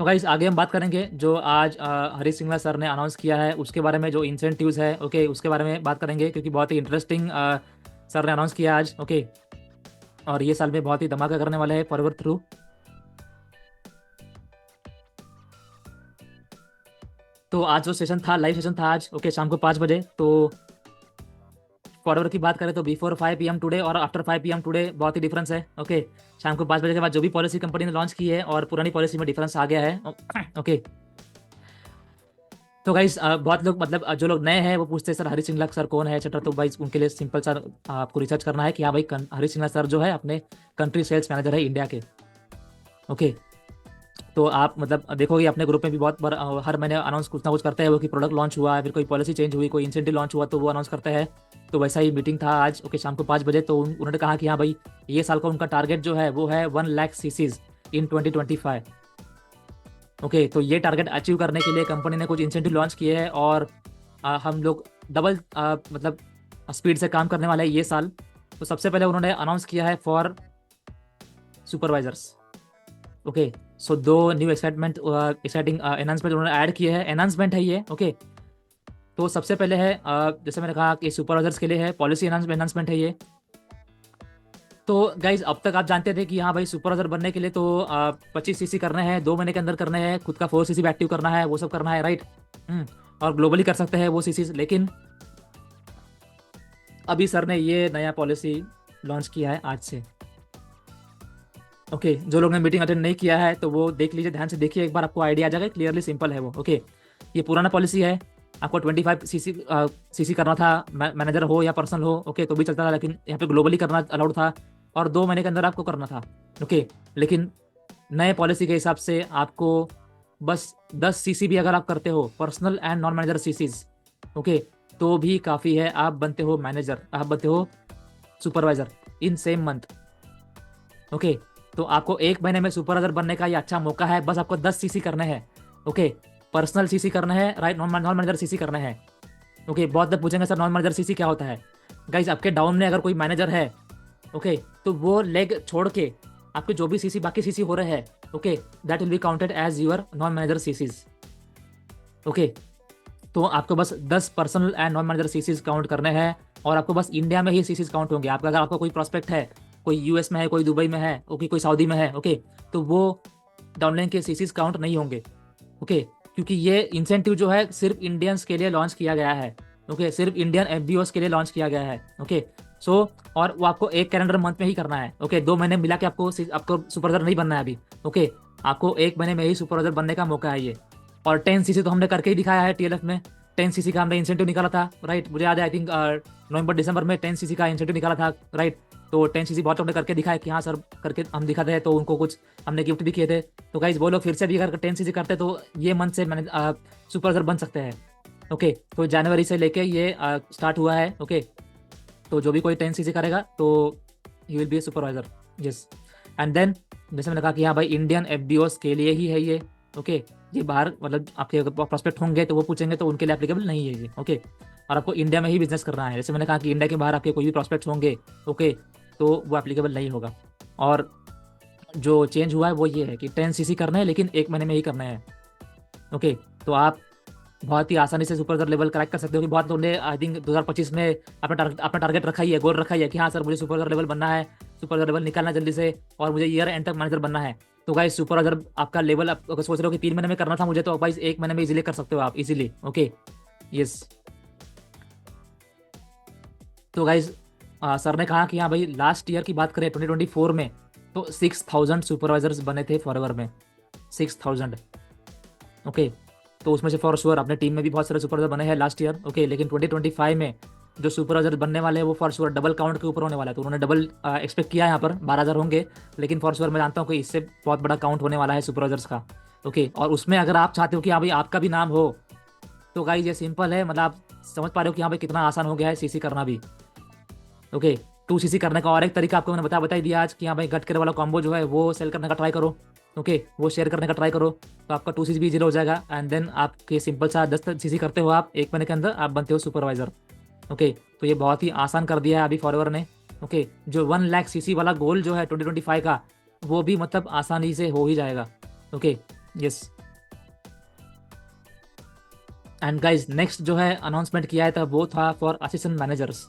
तो गाइस आगे हम बात करेंगे जो आज हरीश सिंगला सर ने अनाउंस किया है उसके बारे में, जो इंसेंटिव्स है ओके उसके बारे में बात करेंगे, क्योंकि बहुत ही इंटरेस्टिंग सर ने अनाउंस किया आज ओके। और ये साल में बहुत ही धमाका करने वाला है फॉरवर्ड थ्रू। तो आज जो सेशन था, लाइव सेशन था आज ओके शाम को 5 बजे। तो फॉरवर्ड की बात करें तो बिफोर 5 PM टुडे और आफ्टर 5 PM टुडे बहुत ही डिफरेंस है ओके। शाम को 5 बजे के बाद जो भी पॉलिसी कंपनी ने लॉन्च की है और पुरानी पॉलिसी में डिफरेंस आ गया है ओके। तो गाइस बहुत लोग मतलब जो लोग नए हैं वो पूछते हैं सर हरीश सिंगला सर कौन है एक्सेट्रा। तो भाई उनके लिए सिंपल सर आपको रिसर्च करना है कि हाँ भाई हरीश सिंगला सर जो है अपने कंट्री सेल्स मैनेजर है इंडिया के ओके। तो आप मतलब देखोगे अपने ग्रुप में भी बहुत बार हर महीने अनाउंस कुछ ना कुछ करते हैं वो कि प्रोडक्ट लॉन्च हुआ है, फिर कोई पॉलिसी चेंज हुई, कोई इंसेंटिव लॉन्च हुआ तो वो अनाउंस करते हैं। तो वैसा ही मीटिंग था आज ओके शाम को 5 बजे। तो उन्होंने कहा कि हाँ भाई ये साल का उनका टारगेट जो है वो है 1 लाख सीसीज इन 2025 ओके। तो ये टारगेट अचीव करने के लिए कंपनी ने कुछ इंसेंटिव लॉन्च किए हैं और हम लोग डबल मतलब स्पीड से काम करने वाले हैं ये साल। तो सबसे पहले उन्होंने अनाउंस किया है फॉर सुपरवाइजर्स ओके। सो दो न्यू एक्साइटिंग एनाउंसमेंट उन्होंने ऐड किए हैं, एनाउंसमेंट है ये ओके। तो सबसे पहले है जैसे मैंने कहा कि सुपरवाइजर्स के लिए है पॉलिसी अनाउंसमेंट है ये। तो गाइज अब तक आप जानते थे कि हाँ भाई सुपरवाइजर बनने के लिए तो 25 सीसी करने हैं, 2 महीने के अंदर करने हैं, खुद का 4 सीसी भी एक्टिव करना है, वो सब करना है राइट। और ग्लोबली कर सकते हैं वो सीसीज। लेकिन अभी सर ने ये नया पॉलिसी लॉन्च किया है आज से ओके। जो लोग ने मीटिंग अटेंड नहीं किया है तो वो देख लीजिए, ध्यान से देखिए एक बार, आपको आइडिया आ जाएगा। क्लियरली सिंपल है वो ओके। ये पुराना पॉलिसी है, आपको 25 सीसी करना था, मैनेजर हो या पर्सनल हो ओके तो भी चलता था, लेकिन यहाँ पे ग्लोबली करना अलाउड था और 2 महीने के अंदर आपको करना था ओके। लेकिन नए पॉलिसी के हिसाब से आपको बस 10 सीसी भी अगर आप करते हो personal and non manager CCs okay तो भी काफ़ी है, आप बनते हो मैनेजर, आप बनते हो supervisor in same month okay. तो आपको 1 महीने में सुपरवाइजर बनने का ये अच्छा मौका है। बस आपको 10 सीसी करने हैं ओके। पर्सनल सीसी करना है राइट, नॉन मैनेजर सीसी करना है ओके। बहुत लोग पूछेंगे सर नॉन मैनेजर सीसी क्या होता है। गाइज आपके डाउन में अगर कोई मैनेजर है ओके तो वो लेग छोड़ के आपके जो भी सीसी बाकी सीसी हो रहे हैं okay that will be counted as your non manager CCs okay. तो आपको बस 10 personal and non manager CCs count करने हैं और आपको बस इंडिया में ही सीसीज काउंट होंगे। आपका अगर आपका कोई प्रोस्पेक्ट है, कोई यूएस में है, कोई दुबई में है ओके, कोई सऊदी में है ओके तो वो डाउनलाइन के सीसीज काउंट नहीं होंगे ओके। क्योंकि ये इंसेंटिव जो है सिर्फ इंडियंस के लिए लॉन्च किया गया है ओके, सिर्फ इंडियन एफबीओस के लिए लॉन्च किया गया है ओके। सो और वो आपको एक कैलेंडर मंथ में ही करना है ओके। 2 महीने मिला के आपको सुपरवाइजर नहीं बनना है अभी ओके। आपको 1 महीने में ही सुपरवाइजर बनने का मौका है ये। और 10 सीसी तो हमने करके ही दिखाया है टीएलएफ में। 10 सीसी का हमने इंसेंटिव निकाला था राइट, मुझे याद है आई थिंक नवंबर दिसंबर में 10 सीसी का इंसेंटिव निकाला था राइट। तो 10 सीसी बहुत लोगों ने करके दिखाया कि हाँ सर करके हम दिखाते हैं, तो उनको कुछ हमने गिफ्ट भी किए थे। तो गाइज वो लोग फिर से भी अगर 10 सीसी करते तो ये मंथ से मैंने सुपरवाइजर बन सकते हैं ओके। तो जनवरी से लेके ये स्टार्ट हुआ है ओके। तो जो भी कोई 10 सीसी करेगा तो ही will be a supervisor yes. And then जैसे मैंने कहा कि हाँ भाई इंडियन एफबीओस के लिए ही है ये ओके। ये बाहर मतलब आपके अगर प्रोस्पेक्ट होंगे तो वो पूछेंगे तो उनके लिए एप्लीकेबल नहीं है ये ओके। और आपको इंडिया में ही बिजनेस करना है। जैसे मैंने कहा कि इंडिया के बाहर आपके कोई भी प्रोस्पेक्ट्स होंगे ओके तो वो एप्लीकेबल नहीं होगा। और जो चेंज हुआ है वो ये है कि 10 सीसी करना है लेकिन 1 महीने में ही करना है ओके। तो आप बहुत ही आसानी से सुपरवाइजर लेवल क्रैक कर सकते हो। कि बहुत लोगों ने आई थिंक 2025 में अपना टारगेट रखा ही है, गोल रखा ही है कि हाँ सर मुझे सुपरवाइजर लेवल बनना है, सुपरवाइजर लेवल निकालना है जल्दी से और मुझे ईयर एंड तक मैनेजर बनना है। तो गाइस सुपरवाइजर आपका लेवल आप अगर सोच रहे हो कि 3 महीने में करना था मुझे, तो गाइस 1 महीने में इजीली कर सकते हो आप इजीली ओके यस। तो गाइज सर ने कहा कि हाँ भाई लास्ट ईयर की बात करें 2024 में तो 6000 सुपरवाइजर्स बने थे फॉरएवर में, 6000 ओके। तो उसमें से फॉर श्योर अपने टीम में भी बहुत सारे सुपरवाइजर बने हैं लास्ट ईयर ओके। लेकिन 2025 में जो सुपरवाइजर बनने वाले हैं वो फॉर श्योर डबल काउंट के ऊपर होने वाला है। तो उन्होंने डबल एक्सपेक्ट किया है, यहाँ पर 12000 होंगे। लेकिन फॉर श्योर मैं जानता हूँ कि इससे बहुत बड़ा काउंट होने वाला है सुपरवाइजर्स का ओके। और उसमें अगर आप चाहते हो कि हाँ भाई आपका भी नाम हो तो गाइज ये सिंपल है, मतलब आप समझ पा रहे हो कि हाँ भाई कितना आसान हो गया है सीसी करना भी ओके। 2 सीसी करने का और एक तरीका आपको मैंने बता ही दिया आज कि हाँ भाई गट करे वाला कॉम्बो जो है वो सेल करने का ट्राई करो ओके, वो शेयर करने का ट्राई करो तो आपका 2 सीसी भी जीरो हो जाएगा। एंड देन आपके सिंपल सा 10 सीसी करते हो आप 1 महीने के अंदर, आप बनते हो सुपरवाइजर ओके। तो ये बहुत ही आसान कर दिया है अभी फॉरएवर ने ओके। जो 1 लाख सीसी वाला गोल जो है 2025 का वो भी मतलब आसानी से हो ही जाएगा okay. Yes. And guys next जो है अनाउंसमेंट किया है था वो था फॉर असिस्टेंट मैनेजर्स।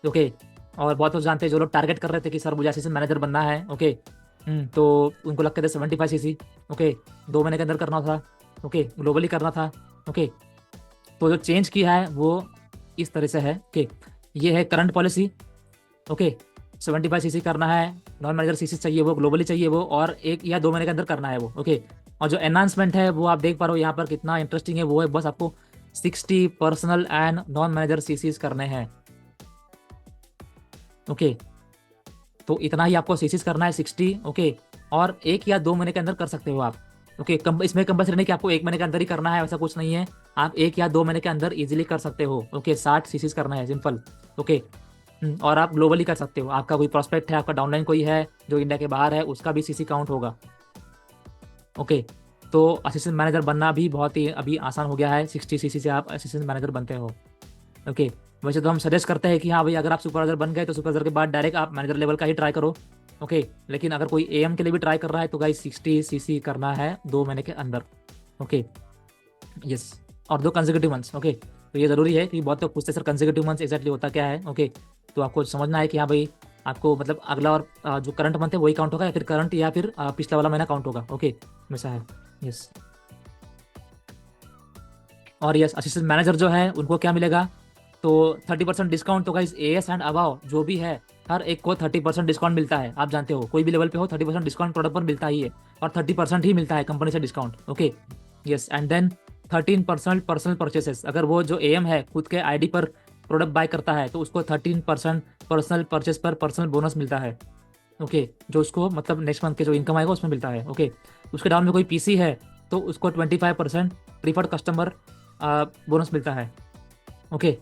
ओके, और बहुत लोग जानते हैं जो लोग टारगेट कर रहे थे कि सर मुझे असिस्टेंट मैनेजर बनना है। ओके, तो उनको लगते थे 75 सीसी। ओके, 2 महीने के अंदर करना था। ओके, ग्लोबली करना था। ओके, तो जो चेंज किया है वो इस तरह से है कि ये है करंट पॉलिसी। ओके, 75 सीसी करना है, नॉन मैनेजर सीसी चाहिए वो, ग्लोबली चाहिए वो, और 1 या 2 महीने के अंदर करना है वो। ओके, और जो एनहांसमेंट है वो आप देख पा रहे हो यहाँ पर कितना इंटरेस्टिंग है, वो है बस आपको 60 personal and non manager chassis करने हैं। ओके, तो इतना ही आपको सीसीज करना है, 60। ओके, और 1 या 2 महीने के अंदर कर सकते हो आप। ओके, इसमें कंपल्सरी नहीं कि आपको 1 महीने के अंदर ही करना है, ऐसा कुछ नहीं है। आप 1 या 2 महीने के अंदर इजीली कर सकते हो। ओके, 60 सीसीज करना है, सिंपल। ओके, और आप ग्लोबली कर सकते हो। आपका कोई प्रोस्पेक्ट है, आपका डाउनलाइन कोई है जो इंडिया के बाहर है, उसका भी सीसी काउंट होगा। ओके, तो असिस्टेंट मैनेजर बनना भी बहुत ही अभी आसान हो गया है। 60 सीसी से आप असिस्टेंट मैनेजर बनते हो। ओके, वैसे तो हम सजेस्ट करते हैं कि हाँ भाई, अगर आप सुपरवाइजर बन गए तो सुपरवाइजर के बाद डायरेक्ट आप मैनेजर लेवल का ही ट्राई करो। ओके, लेकिन अगर कोई एएम के लिए भी ट्राई कर रहा है तो गाइस 60 सीसी करना है 2 महीने के अंदर। ओके, यस, और 2 कंसेक्यूटिव मंथ्स। ओके, तो ये ज़रूरी है कि बहुत लोग पूछते हैं सर कंसेक्यूटिव मंथ्स एग्जैक्टली होता क्या है। ओके, तो आपको समझना है कि हाँ भाई, आपको मतलब अगला और जो करंट मंथ है वही काउंट होगा, या फिर करंट या फिर पिछला वाला महीना काउंट होगा। ओके, वैसा है। यस, और यस, असिस्टेंट मैनेजर जो है उनको क्या मिलेगा, तो 30% डिस्काउंट। तो गाइस एएस एंड अबाव जो भी है, हर एक को 30% डिस्काउंट मिलता है। आप जानते हो कोई भी लेवल पे हो 30% डिस्काउंट प्रोडक्ट पर मिलता ही है, और 30% ही मिलता है कंपनी से discount. Okay, yes, and then 13% personal purchases. अगर वो जो एएम है खुद के आईडी पर प्रोडक्ट बाय करता है तो उसको 13% पर्सनल परचेस पर पर्सनल बोनस मिलता है। ओके, जो उसको मतलब नेक्स्ट मंथ के जो इनकम आएगा उसमें मिलता है। ओके, उसके डाउन में कोई पीसी है तो उसको 25% प्रीफर्ड कस्टमर बोनस मिलता है। ओके,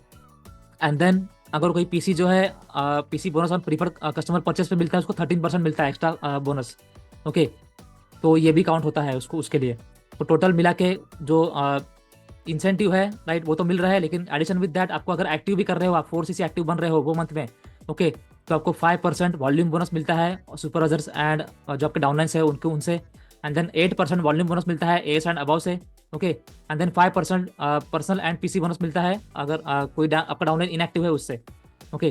एंड देन अगर कोई पीसी जो है पीसी बोनस और प्रीफर्ड कस्टमर परचेस पे मिलता है, उसको 13% मिलता है एक्स्ट्रा बोनस। ओके, तो ये भी काउंट होता है उसको, उसके लिए। तो टोटल मिला के जो इंसेंटिव है, राइट, वो तो मिल रहा है, लेकिन एडिशन विद दैट आपको अगर एक्टिव भी कर रहे हो, आप 4 सीसी एक्टिव बन रहे हो वो मंथ में। ओके, तो आपको 5% वॉल्यूम बोनस मिलता है सुपरवाइजर्स एंड जो आपके डाउनलाइंस है उनके उनसे। एंड देन 8% वॉल्यूम बोनस मिलता है एस एंड अबाव से। Okay, and then 5% personal and PC bonus मिलता है अगर कोई आपका डाउनलाइन इनएक्टिव है उससे। ओके,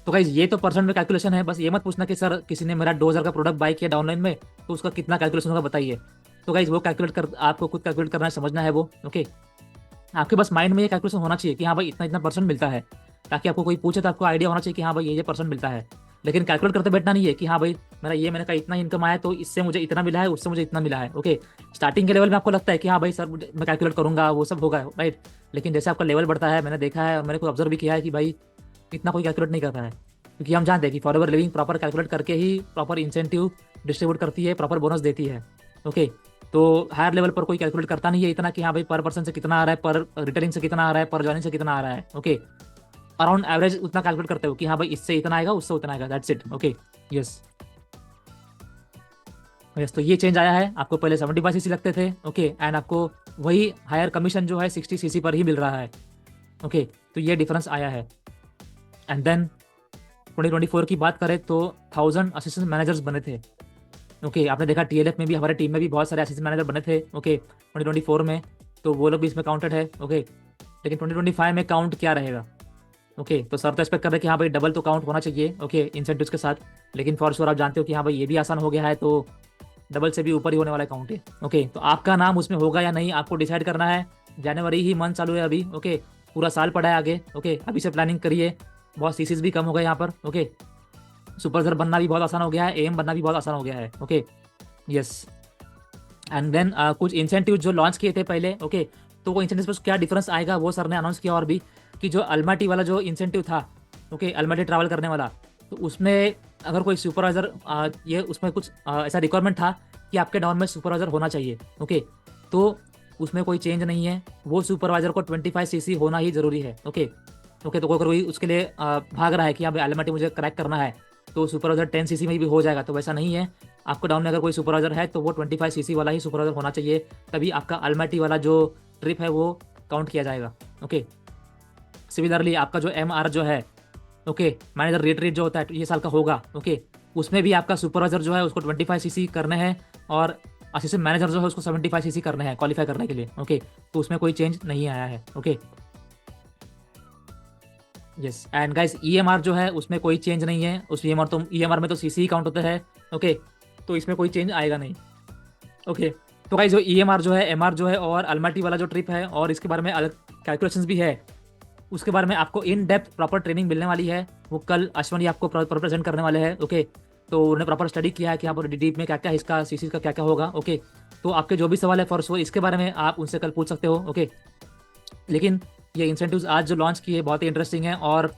तो गाइज ये तो परसेंट में कैलकुलेशन है। बस ये मत पूछना कि सर किसी ने मेरा 2000 का प्रोडक्ट बाय किया डाउनलाइन में तो उसका कितना कैलकुलेशन होगा बताइए। तो गाइज वो कैलकुलेट कर, आपको खुद कैलकुलेट करना है, समझना है वो। ओके, आपके बस माइंड में ये कैलकुलेशन होना चाहिए कि हाँ भाई इतना इतना परसेंट मिलता है, ताकि आपको कोई पूछे तो आपको आइडिया होना चाहिए कि हाँ भाई ये परसेंट मिलता है। लेकिन कैलकुलेट करते बैठना नहीं है कि हाँ भाई मेरा ये महीने का इतना इनकम आया तो इससे मुझे इतना मिला है, उससे मुझे इतना मिला है। ओके, स्टार्टिंग के लेवल में आपको लगता है कि हाँ भाई सर मैं कैलकुलेट करूंगा वो सब होगा, राइट। लेकिन जैसे आपका लेवल बढ़ता है, मैंने देखा है और मैंने को ऑब्जर्व भी किया है कि भाई इतना कोई कैलकुलेट नहीं करता है, क्योंकि हम जानते हैं कि फॉरएवर लिविंग प्रॉपर कैलकुलेट करके ही प्रॉपर इंसेंटिव डिस्ट्रीब्यूट करती है, प्रॉपर बोनस देती है। ओके, तो हायर लेवल पर कोई कैलकुलेट करता नहीं है इतना कि हाँ भाई पर पर्सन से कितना आ रहा है, पर रिटेलिंग से कितना आ रहा है, पर ज्वाइनिंग से कितना आ रहा है। ओके, अराउंड एवरेज उतना कैलकुलेट करते हो कि हाँ भाई इससे इतना आएगा, उससे उतना आएगा, that's it. Okay, yes, yes, तो ये चेंज आया है। आपको पहले 75 सीसी लगते थे। ओके, एंड आपको वही हायर कमीशन जो है 60 सीसी पर ही मिल रहा है। ओके, तो ये डिफरेंस आया है। एंड देन 2024 की बात करें तो 1000 असिस्टेंट मैनेजर्स बने थे। ओके, आपने देखा टीएलएफ में भी, हमारे टीम में भी बहुत सारे असिस्टेंट मैनेजर बने थे। ओके, 2024 में, तो वो लोग भी इसमें काउंटेड है। ओके, लेकिन 2025 में काउंट क्या रहेगा। ओके, तो सर तो एक्सपेक्ट कर रहे हैं कि हाँ भाई डबल तो काउंट होना चाहिए। ओके, इंसेंटिव्स के साथ। लेकिन फॉर श्योर आप जानते हो कि हाँ भाई ये भी आसान हो गया है, तो डबल से भी ऊपर ही होने वाला काउंट है। ओके, तो आपका नाम उसमें होगा या नहीं आपको डिसाइड करना है। जनवरी ही मंथ चालू है अभी। ओके, पूरा साल पड़ा है आगे। ओके, अभी से प्लानिंग करिए। बहुत सीसीज भी कम हो गए यहाँ पर। ओके, सुपरवाइजर बनना भी बहुत आसान हो गया है, एम बनना भी बहुत आसान हो गया है। ओके, यस, एंड देन कुछ इंसेंटिव जो लॉन्च किए थे पहले। ओके, तो वो इंसेंटिव पर क्या डिफरेंस आएगा वो सर ने अनाउंस किया। और भी कि जो अल्माटी वाला जो इंसेंटिव था, ओके, अल्माटी ट्रैवल करने वाला, तो उसमें अगर कोई सुपरवाइजर ये उसमें कुछ ऐसा रिक्वायरमेंट था कि आपके डाउन में सुपरवाइजर होना चाहिए। ओके, तो उसमें कोई चेंज नहीं है, वो सुपरवाइजर को 25 सीसी होना ही जरूरी है। ओके, ओके, तो कोई उसके लिए भाग रहा है कि हाँ भाई अल्माटी मुझे क्रैक करना है तो सुपरवाइजर 10 सीसी में भी हो जाएगा, तो वैसा नहीं है। आपको डाउन में अगर कोई सुपरवाइजर है तो वो 25 सीसी वाला ही सुपरवाइजर होना चाहिए, तभी आपका अल्माटी वाला जो ट्रिप है वो काउंट किया जाएगा। ओके, सिमिलरली आपका जो MR जो है, ओके, मैनेजर रिट्रीट जो होता है ये साल का होगा। ओके, उसमें भी आपका सुपरवाइजर जो है उसको 25 सीसी करने हैं, और असिस्टेंट मैनेजर जो है उसको 75 सीसी करने हैं क्वालिफाई करने के लिए। ओके, तो उसमें कोई चेंज नहीं आया है। Okay, yes and guys EMR जो है उसमें कोई चेंज नहीं है। उस ईएमआर में तो सीसी ही काउंट होता है। ओके, तो इसमें कोई चेंज आएगा नहीं। ओके, तो गाइस जो ईएमआर जो है, एमआर जो है और अल्माटी वाला जो ट्रिप है और इसके बारे में अलग कैलकुलेशंस भी है, उसके बारे में आपको इन डेप्थ प्रॉपर ट्रेनिंग मिलने वाली है। वो कल अश्वनी आपको प्रॉपर प्रेजेंट करने वाले हैं। ओके, तो उन्होंने प्रॉपर स्टडी किया है कि यहाँ पर डीप में क्या क्या इसका सीसी का क्या क्या होगा। ओके, तो आपके जो भी सवाल है फॉर इसके बारे में आप उनसे कल पूछ सकते हो। ओके, लेकिन ये इंसेंटिव्स आज जो लॉन्च किए बहुत ही इंटरेस्टिंग है और